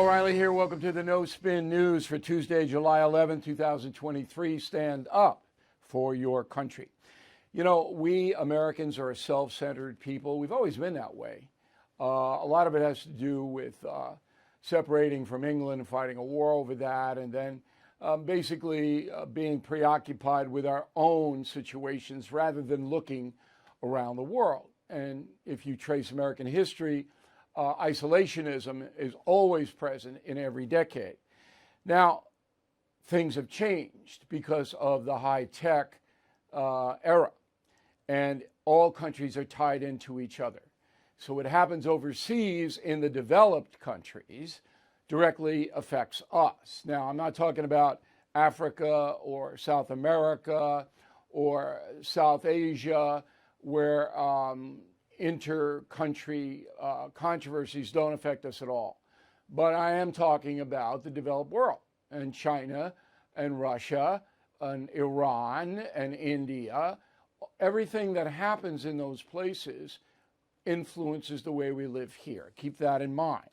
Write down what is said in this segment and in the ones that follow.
O'Reilly here. Welcome to the No Spin News for Tuesday, July 11, 2023. Stand up for your country. You know, we Americans are a self-centered people. We've always been that way. A lot of it has to do with separating from England and fighting a war over that, and then basically being preoccupied with our own situations rather than looking around the world. And if you trace American history, isolationism is always present in every decade. Now, things have changed because of the high-tech era, and all countries are tied into each other. So what happens overseas in the developed countries directly affects us. Now, I'm not talking about Africa or South America or South Asia, where inter-country controversies don't affect us at all. But I am talking about the developed world, and China and Russia and Iran and India. Everything that happens in those places influences the way we live here. Keep that in mind.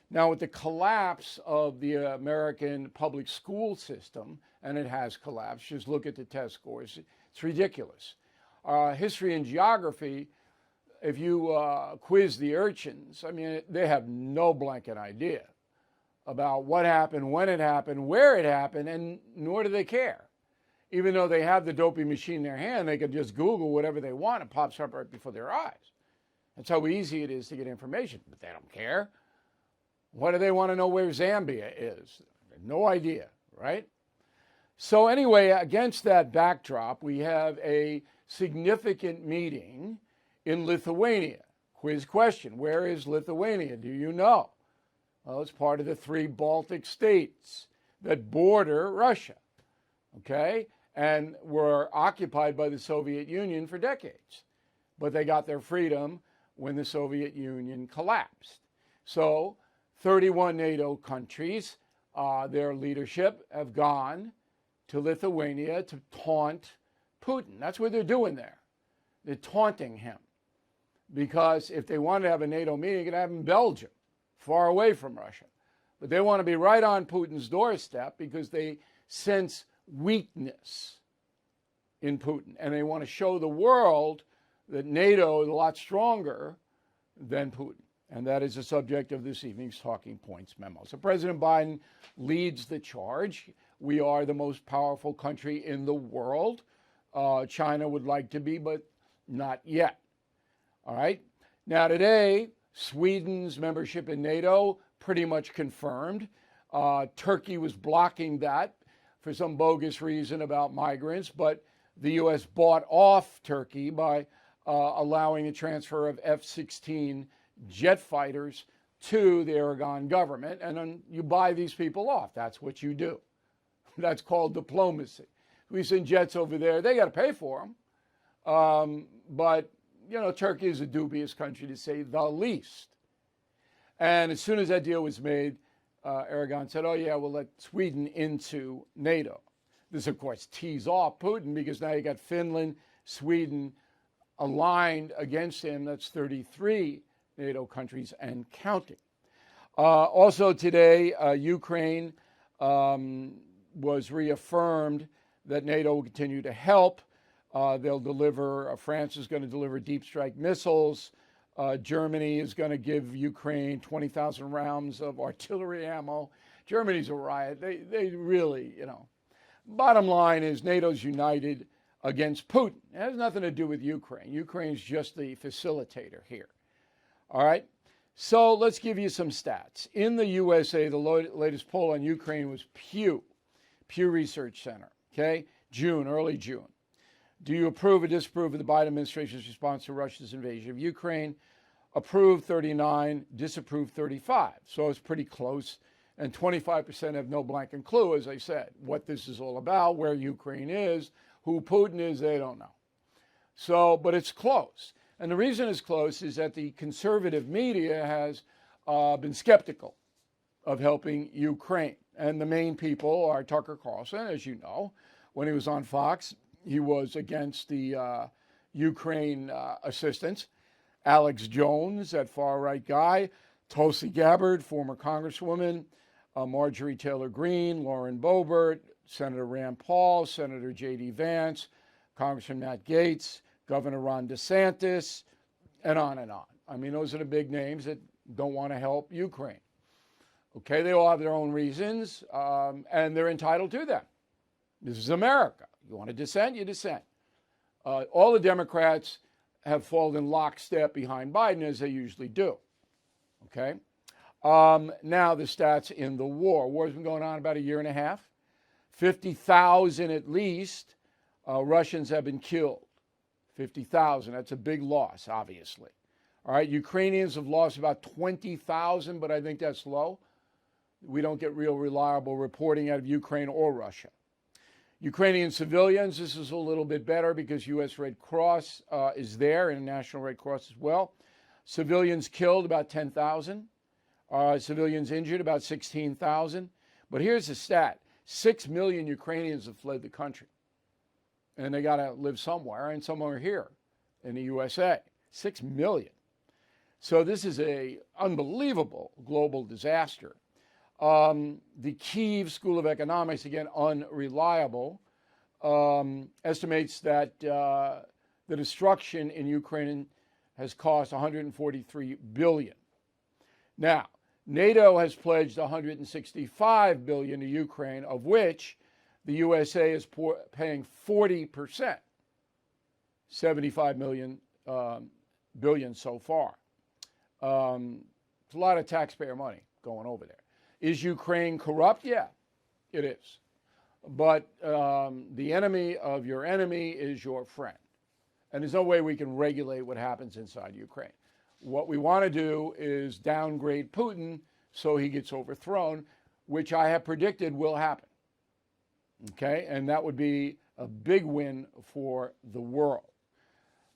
Now, with the collapse of the American public school system, and it has collapsed, just look at the test scores, it's ridiculous. History and geography, if you quiz the urchins, I mean, they have no blanket idea about what happened, when it happened, where it happened, and nor do they care. Even though they have the dopey machine in their hand, they can just Google whatever they want. It pops up right before their eyes. That's how easy it is to get information, but they don't care. Why do they want to know where Zambia is? No idea, right? So anyway, against that backdrop, we have a significant meeting in Lithuania. Quiz question, where is Lithuania? Do you know? Well, it's part of the 3 Baltic states that border Russia, okay, and were occupied by the Soviet Union for decades. But they got their freedom when the Soviet Union collapsed. So 31 NATO countries, their leadership have gone to Lithuania to taunt Putin. That's what they're doing there. They're taunting him. Because if they want to have a NATO meeting, they could have it in Belgium, far away from Russia. But they want to be right on Putin's doorstep because they sense weakness in Putin. And they want to show the world that NATO is a lot stronger than Putin. And that is the subject of this evening's Talking Points memo. So President Biden leads the charge. We are the most powerful country in the world. China would like to be, but not yet. All right. Now today, Sweden's membership in NATO pretty much confirmed. Turkey was blocking that for some bogus reason about migrants, but the U.S. bought off Turkey by allowing the transfer of F-16 jet fighters to the Aragon government, and then you buy these people off. That's what you do. That's called diplomacy. We send jets over there. They got to pay for them. But, you know, Turkey is a dubious country, to say the least. And as soon as that deal was made, Aragon said, oh, yeah, we'll let Sweden into NATO. This, of course, tees off Putin because now you got Finland, Sweden aligned against him. That's 33 NATO countries and counting. Also today, Ukraine was reaffirmed that NATO will continue to help. They'll deliver, France is going to deliver deep strike missiles. Germany is going to give Ukraine 20,000 rounds of artillery ammo. Germany's a riot. They really, you know. Bottom line is NATO's united against Putin. It has nothing to do with Ukraine. Ukraine's just the facilitator here. All right. So let's give you some stats. In the USA, the latest poll on Ukraine was Pew Research Center. Okay. Early June. Do you approve or disapprove of the Biden administration's response to Russia's invasion of Ukraine? Approve 39, disapprove 35. So it's pretty close. And 25% have no blanket clue, as I said, what this is all about, where Ukraine is, who Putin is, they don't know. So, but it's close. And the reason it's close is that the conservative media has been skeptical of helping Ukraine. And the main people are Tucker Carlson, as you know. When he was on Fox, he was against the Ukraine assistance. Alex Jones, that far-right guy, Tulsi Gabbard, former Congresswoman, Marjorie Taylor Greene, Lauren Boebert, Senator Rand Paul, Senator J.D. Vance, Congressman Matt Gaetz, Governor Ron DeSantis, and on and on. I mean, those are the big names that don't want to help Ukraine. Okay, they all have their own reasons, and they're entitled to them. This is America. You want to dissent, you dissent. All the Democrats have fallen lockstep behind Biden, as they usually do. Okay? Now the stats in the war. War's been going on about a year and a half. 50,000 at least Russians have been killed. 50,000. That's a big loss, obviously. All right, Ukrainians have lost about 20,000, but I think that's low. We don't get real reliable reporting out of Ukraine or Russia. Ukrainian civilians, this is a little bit better because U.S. Red Cross is there, and National Red Cross as well. Civilians killed, about 10,000. Civilians injured, about 16,000. But here's the stat. 6 million Ukrainians have fled the country. And they got to live somewhere, and some are here in the USA. 6 million. So this is an unbelievable global disaster. The Kyiv School of Economics, again, unreliable, estimates that the destruction in Ukraine has cost $143 billion. Now, NATO has pledged $165 billion to Ukraine, of which the USA is paying 40%, $75 billion so far. It's a lot of taxpayer money going over there. Is Ukraine corrupt? Yeah, it is. But the enemy of your enemy is your friend. And there's no way we can regulate what happens inside Ukraine. What we want to do is downgrade Putin so he gets overthrown, which I have predicted will happen. Okay? And that would be a big win for the world.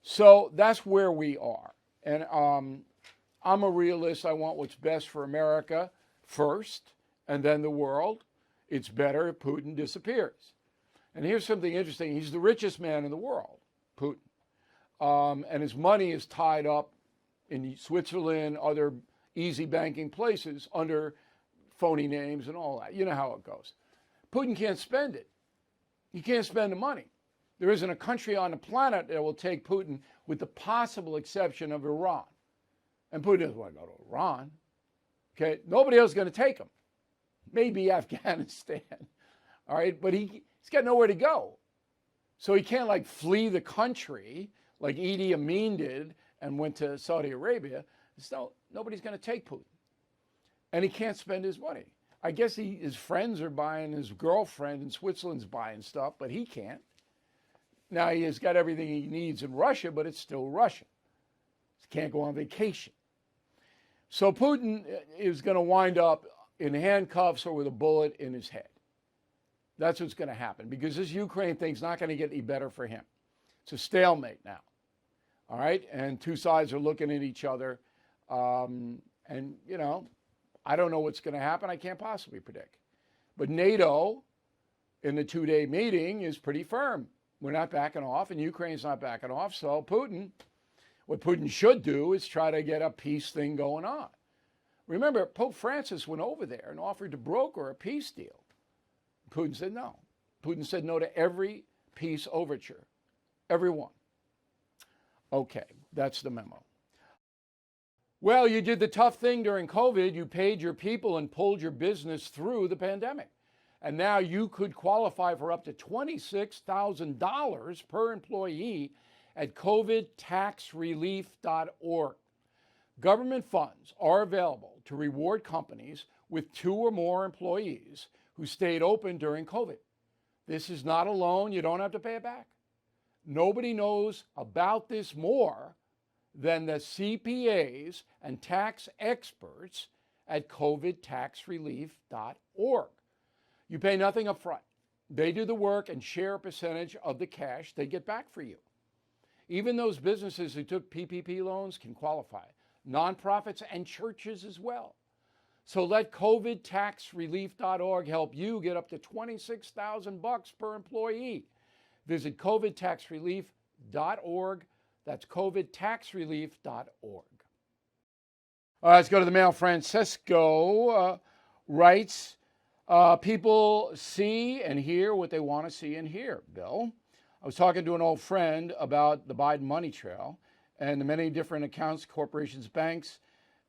So that's where we are. And I'm a realist. I want what's best for America first, and then the world. It's better if Putin disappears. And here's something interesting. He's the richest man in the world, Putin. And his money is tied up in Switzerland, other easy banking places under phony names and all that. You know how it goes. Putin can't spend it. He can't spend the money. There isn't a country on the planet that will take Putin, with the possible exception of Iran. And Putin doesn't want to go to Iran. Okay, nobody else is going to take him. Maybe Afghanistan. All right, but he's got nowhere to go. So he can't like flee the country like Idi Amin did and went to Saudi Arabia. So nobody's going to take Putin. And he can't spend his money. I guess his friends are buying, his girlfriend in Switzerland's buying stuff, but he can't. Now he has got everything he needs in Russia, but it's still Russia. He can't go on vacation. So Putin is going to wind up in handcuffs or with a bullet in his head. That's what's going to happen because this Ukraine thing's not going to get any better for him. It's a stalemate now. All right? And two sides are looking at each other. And, you know, I don't know what's going to happen. I can't possibly predict. But NATO, in the two-day meeting, is pretty firm. We're not backing off, and Ukraine's not backing off. So Putin, what Putin should do is try to get a peace thing going on. Remember, Pope Francis went over there and offered to broker a peace deal. Putin said no. Putin said no to every peace overture. Every one. Okay, that's the memo. Well, you did the tough thing during COVID. You paid your people and pulled your business through the pandemic. And now you could qualify for up to $26,000 per employee at covidtaxrelief.org. Government funds are available to reward companies with 2 or more employees who stayed open during COVID. This is not a loan. You don't have to pay it back. Nobody knows about this more than the CPAs and tax experts at covidtaxrelief.org. You pay nothing up front. They do the work and share a percentage of the cash they get back for you. Even those businesses who took PPP loans can qualify. Nonprofits and churches as well. So let covidtaxrelief.org help you get up to $26,000 per employee. Visit covidtaxrelief.org. That's covidtaxrelief.org. Let's go to the mail. Francesco writes, people see and hear what they want to see and hear, Bill. I was talking to an old friend about the Biden money trail and the many different accounts, corporations, banks,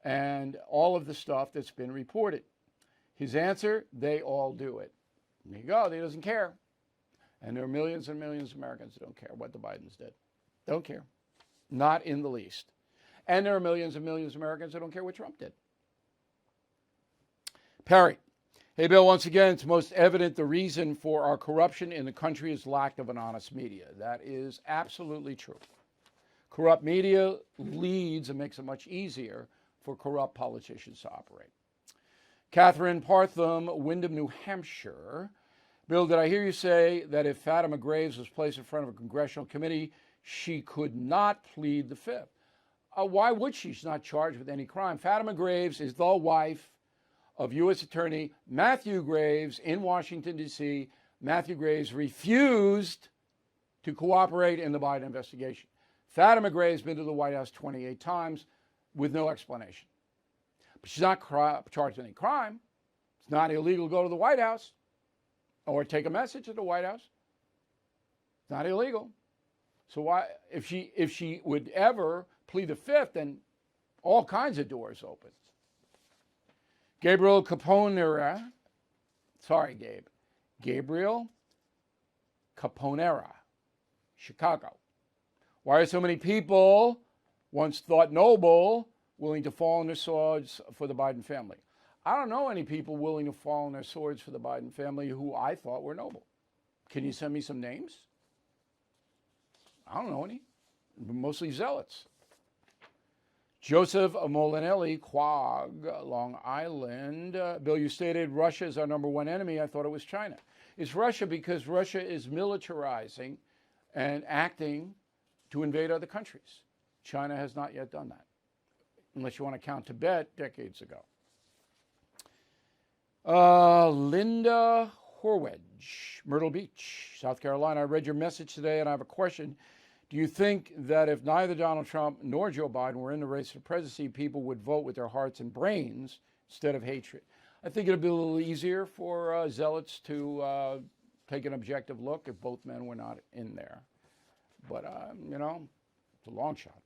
and all of the stuff that's been reported. His answer, they all do it. There you go. He doesn't care. And there are millions and millions of Americans who don't care what the Bidens did. Don't care. Not in the least. And there are millions and millions of Americans who don't care what Trump did. Perry. Hey, Bill, once again, it's most evident the reason for our corruption in the country is lack of an honest media. That is absolutely true. Corrupt media leads and makes it much easier for corrupt politicians to operate. Catherine Partham, Windham, New Hampshire. Bill, did I hear you say that if Fatima Graves was placed in front of a congressional committee, she could not plead the fifth? Why would she? She's not charged with any crime. Fatima Graves is the wife of U.S. Attorney Matthew Graves in Washington, D.C. Matthew Graves refused to cooperate in the Biden investigation. Fatima Graves has been to the White House 28 times with no explanation. But she's not charged with any crime. It's not illegal to go to the White House or take a message at the White House. It's not illegal. So why, if she would ever plead the fifth, then all kinds of doors open. Gabriel Caponera, Gabriel Caponera, Chicago. Why are so many people, once thought noble, willing to fall on their swords for the Biden family? I don't know any people willing to fall on their swords for the Biden family who I thought were noble. Can you send me some names? I don't know any. Mostly zealots. Joseph Molinelli, Quag, Long Island. Bill, you stated Russia is our number one enemy. I thought it was China. It's Russia because Russia is militarizing and acting to invade other countries. China has not yet done that, unless you want to count Tibet decades ago. Linda Horwedge, Myrtle Beach, South Carolina. I read your message today and I have a question. Do you think that if neither Donald Trump nor Joe Biden were in the race for presidency, people would vote with their hearts and brains instead of hatred? I think it would be a little easier for zealots to take an objective look if both men were not in there. But, it's a long shot.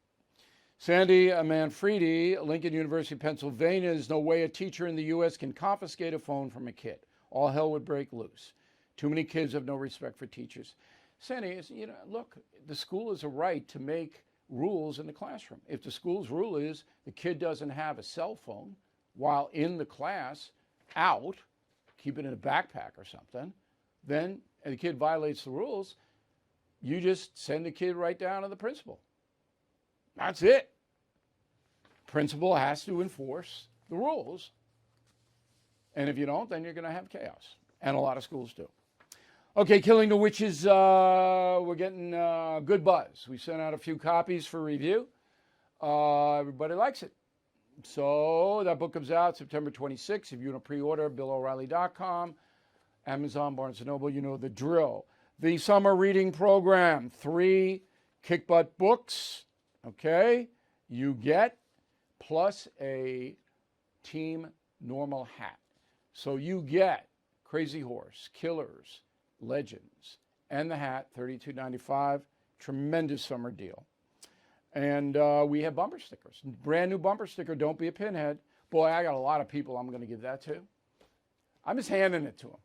Sandy Manfredi, Lincoln University, Pennsylvania. There's no way a teacher in the U.S. can confiscate a phone from a kid. All hell would break loose. Too many kids have no respect for teachers. Sandy, look, the school has a right to make rules in the classroom. If the school's rule is the kid doesn't have a cell phone while in the class, out, keep it in a backpack or something, then and the kid violates the rules, you just send the kid right down to the principal. That's it. Principal has to enforce the rules. And if you don't, then you're going to have chaos. And a lot of schools do. Okay, Killing the Witches, we're getting good buzz. We sent out a few copies for review. Everybody likes it. So that book comes out September 26th. If you want to pre-order, BillO'Reilly.com, Amazon, Barnes & Noble, you know the drill. The summer reading program, 3 kick-butt books, okay, you get, plus a Team Normal hat. So you get Crazy Horse, Killers, Legends, and the hat, $32.95. Tremendous summer deal. And we have bumper stickers. Brand new bumper sticker, Don't Be a Pinhead. Boy, I got a lot of people I'm going to give that to. I'm just handing it to them.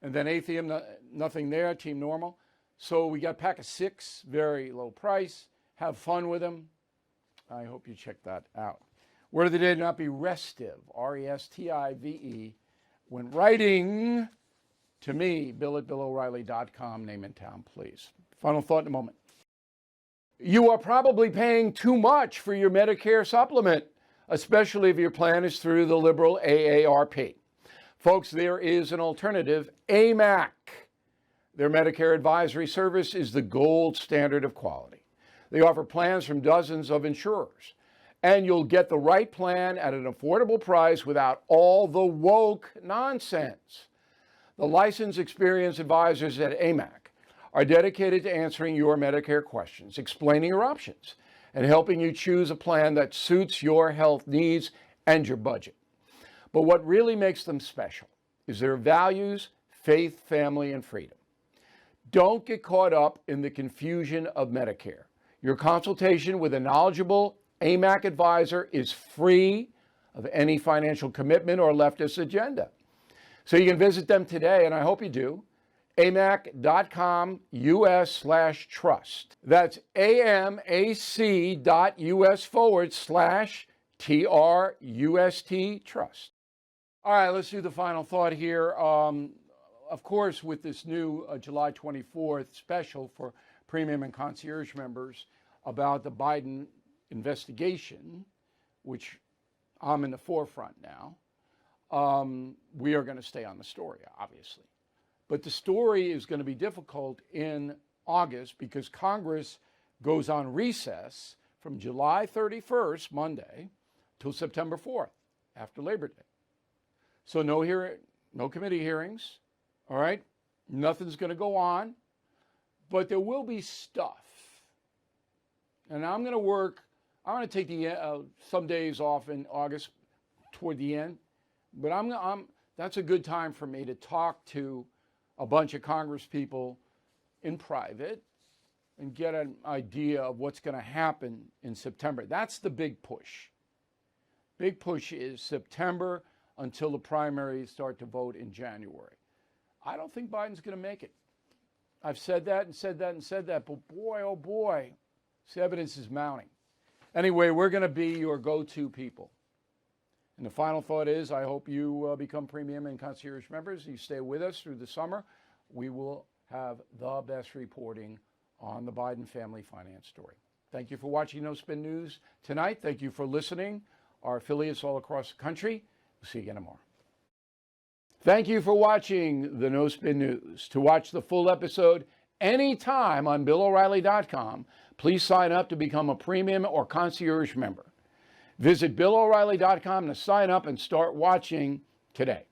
And then Atheum, nothing there, Team Normal. So we got a pack of 6, very low price. Have fun with them. I hope you check that out. Word of the day, do not be restive, R-E-S-T-I-V-E, when writing to me, Bill at BillO'Reilly.com, name and town, please. Final thought in a moment. You are probably paying too much for your Medicare supplement, especially if your plan is through the liberal AARP. Folks, there is an alternative, AMAC. Their Medicare advisory service is the gold standard of quality. They offer plans from dozens of insurers, and you'll get the right plan at an affordable price without all the woke nonsense. The licensed, experienced advisors at AMAC are dedicated to answering your Medicare questions, explaining your options, and helping you choose a plan that suits your health needs and your budget. But what really makes them special is their values, faith, family, and freedom. Don't get caught up in the confusion of Medicare. Your consultation with a knowledgeable AMAC advisor is free of any financial commitment or leftist agenda. So you can visit them today, and I hope you do, amac.com/US/trust. That's amac.us/TRUST trust. All right, let's do the final thought here. Of course, with this new July 24th special for premium and concierge members about the Biden investigation, which I'm in the forefront now, we are going to stay on the story, obviously. But the story is going to be difficult in August because Congress goes on recess from July 31st, Monday, till September 4th, after Labor Day. So no committee hearings, all right? Nothing's going to go on, but there will be stuff. And I'm going to take some days off in August toward the end, but that's a good time for me to talk to a bunch of Congress people in private and get an idea of what's going to happen in September. That's the big push. Big push is September until the primaries start to vote in January. I don't think Biden's going to make it. I've said that and said that and said that, but boy, oh boy, this evidence is mounting. Anyway, we're going to be your go-to people. And the final thought is, I hope you become premium and concierge members. You stay with us through the summer. We will have the best reporting on the Biden family finance story. Thank you for watching No Spin News tonight. Thank you for listening. Our affiliates all across the country. We'll see you again tomorrow. Thank you for watching the No Spin News. To watch the full episode anytime on BillO'Reilly.com, please sign up to become a premium or concierge member. Visit BillO'Reilly.com to sign up and start watching today.